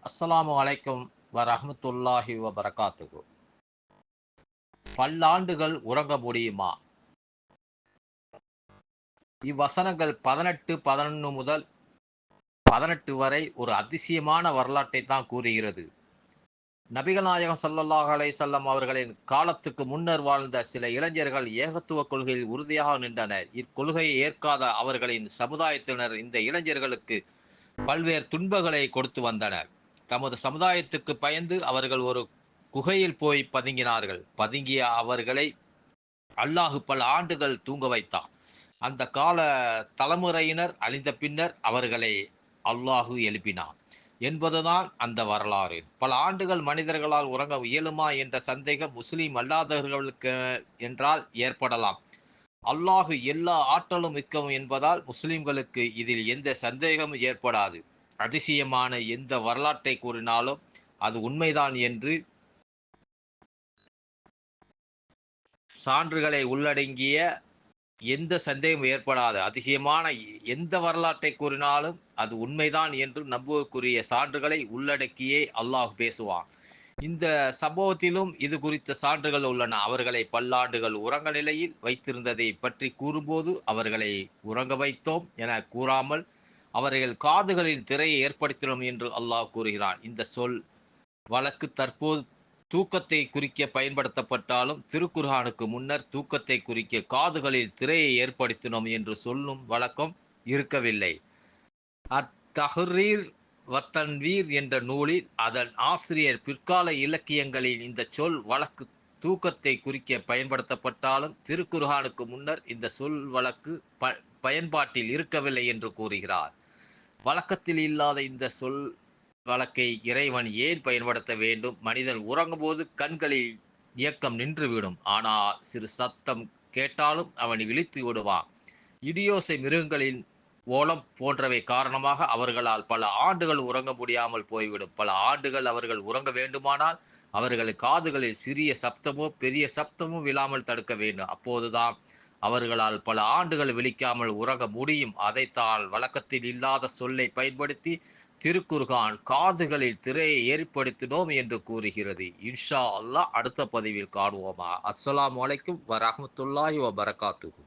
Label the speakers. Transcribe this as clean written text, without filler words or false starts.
Speaker 1: அஸ்ஸலாமு அலைக்கும் வரஹ்மத்துல்லாஹி வபரகாத்துஹு. பல்லாண்டுகள் உறங்க முடியுமா? இவ்வசனங்கள் 18, 11 முதல் 18 வரை ஒரு அதிசயமான வரலாற்றை தான் கூறுகிறது. நபிகள் நாயகம் ஸல்லல்லாஹு அலைஹி வஸல்லம் அவர்களின் காலத்துக்கு முன்னர் வாழ்ந்த சில இளைஞர்கள் ஏகத்துவ கொள்கையில் உறுதியாக நின்றனர். இக்கொள்கையை ஏற்காத அவர்களின் சமுதாயத்தினர் இந்த இளைஞர்களுக்கு பல்வேறு துன்பங்களை கொடுத்து வந்தனர். தமது சமுதாயத்துக்கு பயந்து அவர்கள் ஒரு குகையில் போய் பதுங்கினார்கள். பதுங்கிய அவர்களை அல்லாஹ் பல ஆண்டுகள் தூங்க வைத்தான். அந்த கால தலைமுறையினர் அழிந்த பின்னர் அவர்களை அல்லாஹு எழுப்பினான் என்பதுதான் அந்த வரலாறு. பல ஆண்டுகள் மனிதர்களால் உறங்க இயலுமா என்ற சந்தேகம் முஸ்லிம் அல்லாதவர்களுக்கு என்றால் ஏற்படலாம். அல்லாஹு எல்லா ஆற்றலும் மிக்கவன் என்பதால் முஸ்லிம்களுக்கு இதில் எந்த சந்தேகமும் ஏற்படாது. அதிசயமான எந்த வரலாற்றை கூறினாலும் அது உண்மைதான் என்று சான்றுகளை உள்ளடங்கிய எந்த சந்தேகமும் ஏற்படாது. அதிசயமான எந்த வரலாற்றை கூறினாலும் அது உண்மைதான் என்று நம்புவதற்குரிய சான்றுகளை உள்ளடக்கியே அல்லாஹ் பேசுவான். இந்த சம்பவத்திலும் இது குறித்த சான்றுகள் உள்ளன. அவர்களை பல்லாண்டுகள் உறங்க நிலையில் வைத்திருந்ததை பற்றி கூறும்போது அவர்களை உறங்க வைத்தோம் என கூறாமல் அவர்கள் காதுகளின் திரையை ஏற்படுத்தினோம் என்று அல்லாஹ் கூறுகிறான். இந்த சொல் வழக்கு தற்போது தூக்கத்தை குறிக்க பயன்படுத்தப்பட்டாலும் திருக்குர்ஆனுக்கு முன்னர் தூக்கத்தை குறிக்க காதுகளில் திரையை ஏற்படுத்தினோம் என்று சொல்லும் வழக்கம் இருக்கவில்லை. அத்-தஹ்ரீர் வத்தன்வீர் என்ற நூலில் அதன் ஆசிரியர் பிற்கால இலக்கியங்களில் இந்த சொல் வழக்கு தூக்கத்தை குறிக்க பயன்படுத்தப்பட்டாலும் திருக்குர்ஆனுக்கு முன்னர் இந்த சொல் வழக்கு பயன்பாட்டில் இருக்கவில்லை என்று கூறுகிறார். வழக்கத்தில் இல்லாத இந்த சொல் வழக்கை இறைவன் ஏன் பயன்படுத்த வேண்டும்? மனிதன் உறங்கும்போது கண்களில் இயக்கம் நின்றுவிடும். ஆனால் சிறு சத்தம் கேட்டாலும் அவன் விழித்து விடுவான். இடியோசை, மிருகங்களின் ஓலம் போன்றவை காரணமாக அவர்களால் பல ஆண்டுகள் உறங்க முடியாமல் போய்விடும். பல ஆண்டுகள் அவர்கள் உறங்க வேண்டுமானால் அவர்கள் காதுகளில் சிறிய சப்தமோ பெரிய சப்தமோ விழாமல் தடுக்க வேண்டும். அப்போதுதான் அவர்களால் பல ஆண்டுகள் விழிக்காமல் உறங்க முடியும். அதைத்தான் வழக்கத்தில் இல்லாத சொல்லை பயன்படுத்தி திருக்குர்ஆன் காதுகளில் திரையை ஏற்படுத்தினோம் என்று கூறுகிறது. இன்ஷா அல்லாஹ் அடுத்த பதிவில் காணுவோமா. அஸ்ஸலாமு அலைக்கும் வரஹ்மத்துல்லாஹி வபரகாத்துஹு.